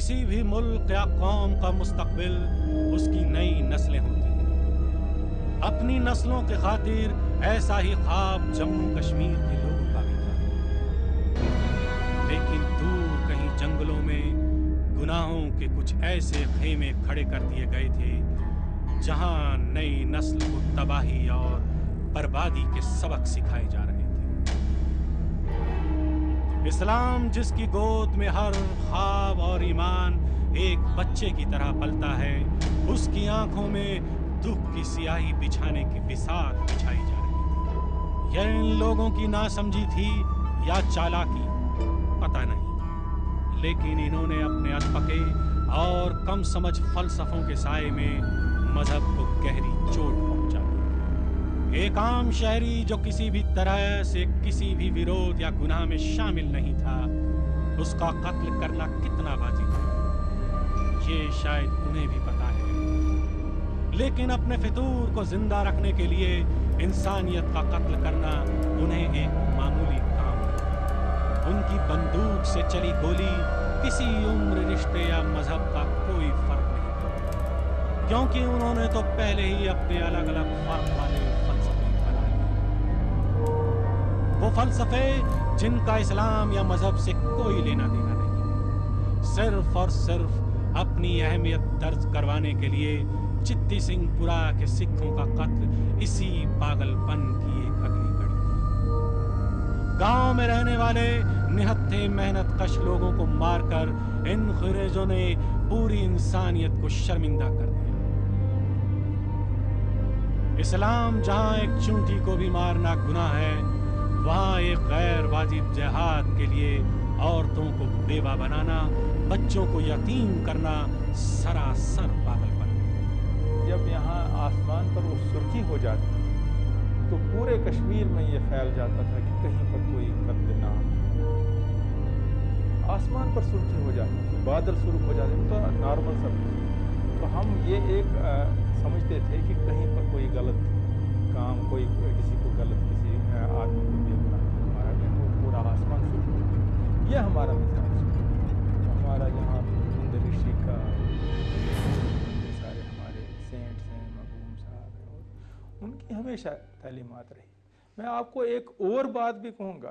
کسی بھی ملک یا قوم کا مستقبل اس کی نئی نسلیں ہوتی ہیں۔ اپنی نسلوں کے خاطر ایسا ہی خواب جموں کشمیر کے لوگوں کا بھی تھا، لیکن دور کہیں جنگلوں میں گناہوں کے کچھ ایسے خیمے کھڑے کر دیے گئے تھے جہاں نئی نسل کو تباہی اور بربادی کے سبق سکھائے جا رہے تھے۔ اسلام جس کی گود میں ہر خواب اور ایمان ایک بچے کی طرح پلتا ہے، اس کی آنکھوں میں دکھ کی سیاہی بچھانے کی بساط بچھائی جا رہی تھی۔ یہ ان لوگوں کی ناسمجھی تھی یا چالاکی، پتہ نہیں، لیکن انہوں نے اپنے ادپکے اور کم سمجھ فلسفوں کے سائے میں مذہب کو گہری چوٹ پہنچا دی۔ ایک عام شہری جو کسی بھی طرح سے کسی بھی ویرودھ یا گناہ میں شامل نہیں تھا، اس کا قتل کرنا کتنا واجب ہے یہ شاید انہیں بھی پتا ہے، لیکن اپنے فطور کو زندہ رکھنے کے لیے انسانیت کا قتل کرنا انہیں ایک معمولی کام ہے۔ ان کی بندوق سے چلی گولی کسی عمر، رشتے یا مذہب کا کوئی فرق نہیں کرتا، کیونکہ انہوں نے تو پہلے ہی اپنے الگ الگ فرق والے فلسفے بنا لیے، وہ فلسفے جن کا اسلام یا مذہب سے کوئی لینا دینا نہیں، صرف اور صرف اپنی اہمیت درج کروانے کے لیے چتی سنگھ پورا کے سکھوں کا قتل اسی پاگل پن کی ایک اگلی کڑی تھی۔ گاؤں میں رہنے والے نہتے محنت کش لوگوں کو مار کر ان انگریزوں نے پوری انسانیت کو شرمندہ کر دیا۔ اسلام جہاں ایک چونٹی کو بھی مارنا گناہ ہے، وہاں ایک غیر واجب جہاد کے لیے عورتوں کو بیوہ بنانا، بچوں کو یتیم کرنا سراسر پاگل پن ہے۔ جب یہاں آسمان پر وہ سرخی ہو جاتی تو پورے کشمیر میں یہ خیال جاتا تھا کہ کہیں پر کوئی قتل نہ ہو۔ آسمان پر سرخی ہو جاتی تھی، بادل سرخ ہو جاتے تو نارمل سب کچھ، تو ہم یہ ایک سمجھتے تھے کہ کہیں پر کوئی غلط کام، کوئی کسی کو غلط، کسی آدمی کو بے گناہ ہمارا گیا، پورا آسمان سرخ ہو گیا۔ یہ ہمارا مزاج ہے۔ ہمارا یہاں بند رشی کا سارے ہمارے سینٹس ہیں، مرحوم صاحب ہیں، اور ان کی ہمیشہ تعلیمات رہی۔ میں آپ کو ایک اور بات بھی کہوں گا،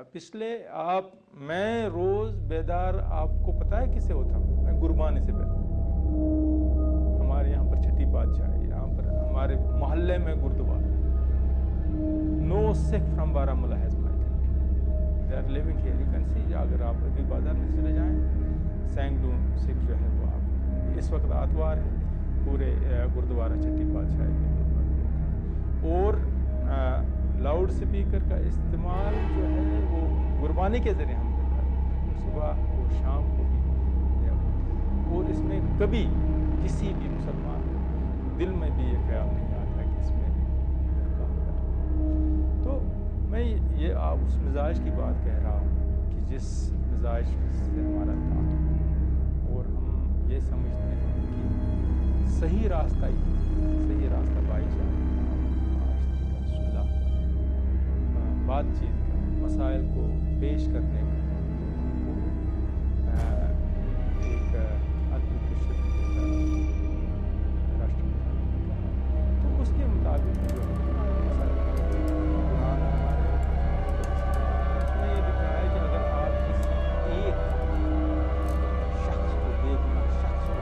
میں روز بیدار آپ کو پتہ ہے کس سے ہوتا ہوں؟ میں گربانی سے بیدار۔ ہمارے یہاں پر چھٹی بادشاہ ہے، یہاں پر ہمارے محلے میں گردوارا۔ No Sikh from Baramulla has migrated. They are living here. You can see, اگر آپ ابھی بازار میں چلے جائیں، سینگڈون سکھ جو ہے وہ آپ اس وقت آتوار ہے، پورے گردوارا چھٹی بادشاہ کے، اور لاؤڈ سپیکر کا استعمال جو ہے وہ قربانی کے ذریعے ہم کرتے ہیں، صبح اور شام کو بھی، اور اس میں کبھی کسی بھی مسلمان دل میں بھی یہ خیال نہیں آتا کہ اس میں کام کریں۔ تو میں یہ اس مزاج کی بات کہہ رہا ہوں کہ جس مزاج سے ہمارا تعلق ہے، اور ہم یہ سمجھتے ہیں کہ صحیح راستہ بھائی چارہ بات چیت کا، مسائل کو پیش کرنے کا، ایک عدل تشدد کے ساتھ راشٹرپتی نے کہا، تو اس کے مطابق جو مسائل قرآن ہمارے اس میں یہ لکھا ہے کہ اگر آپ کسی ایک شخص کو، بے گناہ شخص کو،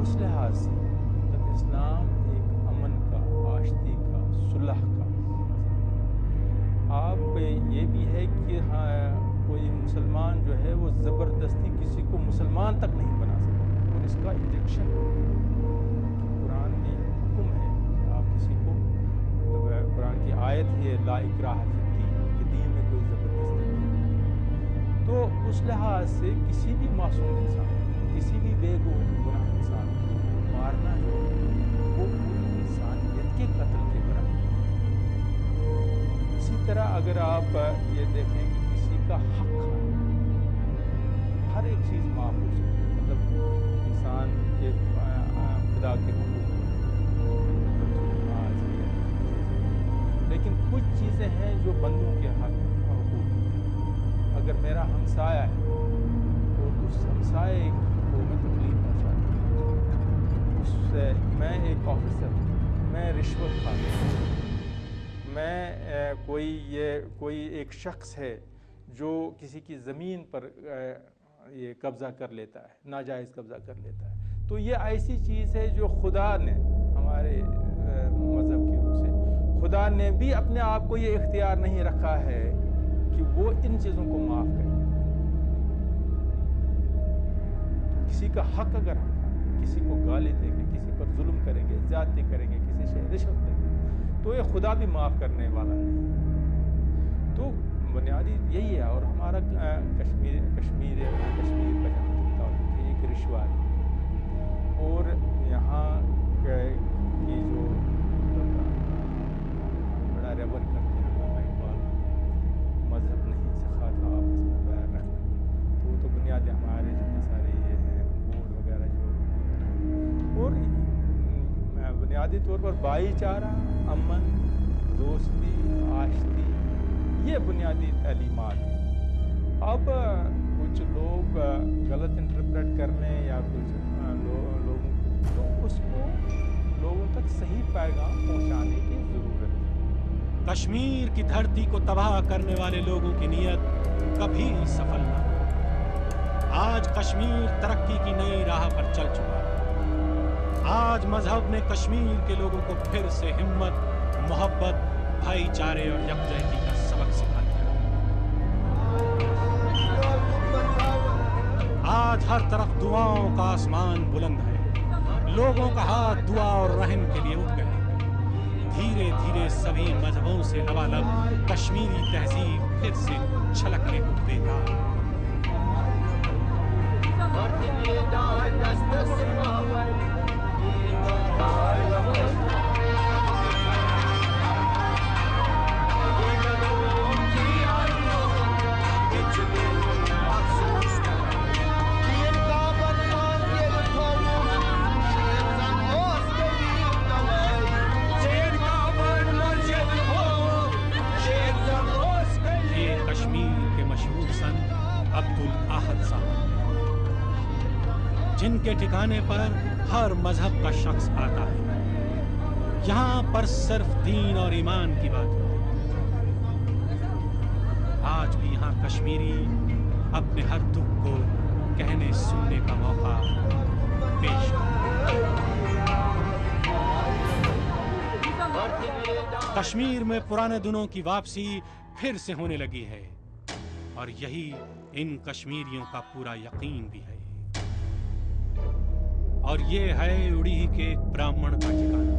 اس لحاظ سے جب اسلام ایک امن کا، آشتی کا، صلح کا مذہب، آپ یہ بھی ہے کہ کوئی مسلمان جو ہے وہ زبردستی کسی کو مسلمان تک نہیں بنا سکتا، اور اس کا انجیکشن قرآن میں حکم ہے کہ آپ کسی کو، مطلب قرآن کی آیت ہے لا اکراہ فی الدین، کہ دین میں کوئی زبردستی نہیں۔ تو اس لحاظ سے کسی بھی معصوم انسان، کسی بھی بے گناہ انسان کو مارنا جو وہ پوری انسانیت کے قتل کے برابر ہے۔ اسی طرح اگر آپ یہ دیکھیں کہ کسی کا حق کھانا، ہر ایک چیز معاف ہو سکتی ہے، مطلب انسان کے خدا کے حقوق، ہیں جو بندوں کے حقوق ہیں. اگر میرا ہمسایہ ہے اور اس ہمسائے کو میں تکلیف پہنچاتا ہوں، اس سے میں ایک آفیسر ہوں، میں رشوت کھاتا ہوں، میں کوئی ایک شخص ہے جو کسی کی زمین پر یہ قبضہ کر لیتا ہے، ناجائز قبضہ کر لیتا ہے، تو یہ ایسی چیز ہے جو خدا نے ہمارے مذہب کی روح سے خدا نے بھی اپنے آپ کو یہ اختیار نہیں رکھا ہے کہ وہ ان چیزوں کو معاف کرے. کسی کا حق اگر ہم کھائیں، کسی کو گالی دیں گے، کسی پر ظلم کریں گے، زیادتی کریں گے، کسی سے رشوت لیں گے، تو یہ خدا بھی معاف کرنے والا نہیں. تو بنیادی یہی ہے. اور ہمارا کشمیر کا جہاں تک تعلق ہے، ایک رشوہ ہے، اور یہاں کی جو بڑا ریور کرتے ہیں علامہ اقبال، مذہب نہیں سکھاتا آپس میں بیر رکھنا، تو وہ تو بنیادی ہمارے جتنے سارے یہ ہیں بورڈ وغیرہ جو ہیں، اور بنیادی طور پر بھائی چارہ، امن، دوستی، آشتی، یہ بنیادی تعلیمات ہیں. اب کچھ لوگ غلط انٹرپریٹ کرنے یا کچھ لوگوں تو اس کو لوگوں تک صحیح پیغام پہنچانے کی ضرورت ہے. کشمیر کی دھرتی کو تباہ کرنے والے لوگوں کی نیت کبھی سفل نہ ہوئی. آج کشمیر ترقی کی نئی راہ پر چل چکا ہے. آج مذہب نے کشمیر کے لوگوں کو پھر سے ہمت، محبت، بھائی چارے اور یکجہتی کا سبق سکھا دیا. آج ہر طرف دعاؤں کا آسمان بلند ہے. لوگوں کا ہاتھ دعا اور رحم کے لیے اٹھ گئے. دھیرے دھیرے سبھی مذہبوں سے لبالب کشمیری تہذیب پھر سے چھلکنے کو بیدار. جن کے ٹھکانے پر ہر مذہب کا شخص آتا ہے. یہاں پر صرف دین اور ایمان کی بات ہوتی ہے. آج بھی یہاں کشمیری اپنے ہر دکھ کو کہنے سننے کا موقع پیش کشمیر میں پرانے دنوں کی واپسی پھر سے ہونے لگی ہے، اور یہی ان کشمیریوں کا پورا یقین بھی ہے. اور یہ ہے اڑی کے ایک برہمن کا ٹھکانہ،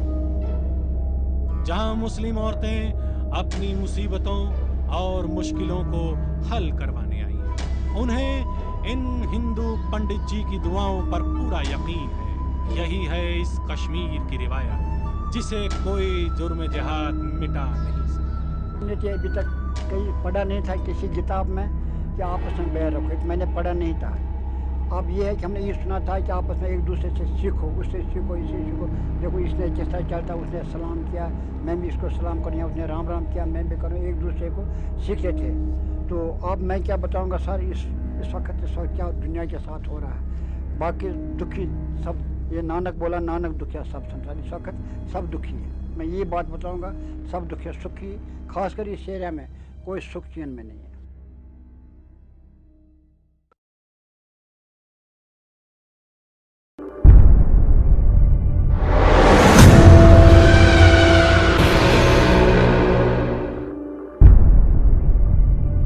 جہاں مسلم عورتیں اپنی مصیبتوں اور مشکلوں کو حل کروانے آئی ہیں. انہیں ان ہندو پنڈت جی کی دعاؤں پر پورا یقین ہے. یہی ہے اس کشمیر کی روایت جسے کوئی جرم جہاد مٹا نہیں سکتا. ابھی تک کہیں پڑھا نہیں تھا کسی کتاب میں کہ آپس میں بیر رکھو، میں نے پڑھا نہیں تھا. اب یہ ہے کہ ہم نے یہ سنا تھا کہ آپس میں ایک دوسرے سے سیکھو، اس سے سیکھو، اس سے سیکھو. دیکھو اس نے کس طرح چلتا، اس نے سلام کیا، میں بھی اس کو سلام کروں، یا اس نے رام رام کیا، میں بھی کروں، ایک دوسرے کو سیکھتے تھے. تو اب میں کیا بتاؤں گا سر، اس وقت کیا دنیا کے ساتھ ہو رہا ہے. باقی دکھی سب، یہ نانک بولا نانک دکھیا سب سنسار، اس وقت سب دکھی ہے. میں یہ بات بتاؤں گا، سب دکھی، سکھی خاص کر اس ایریا میں کوئی سکھ چین میں نہیں ہے.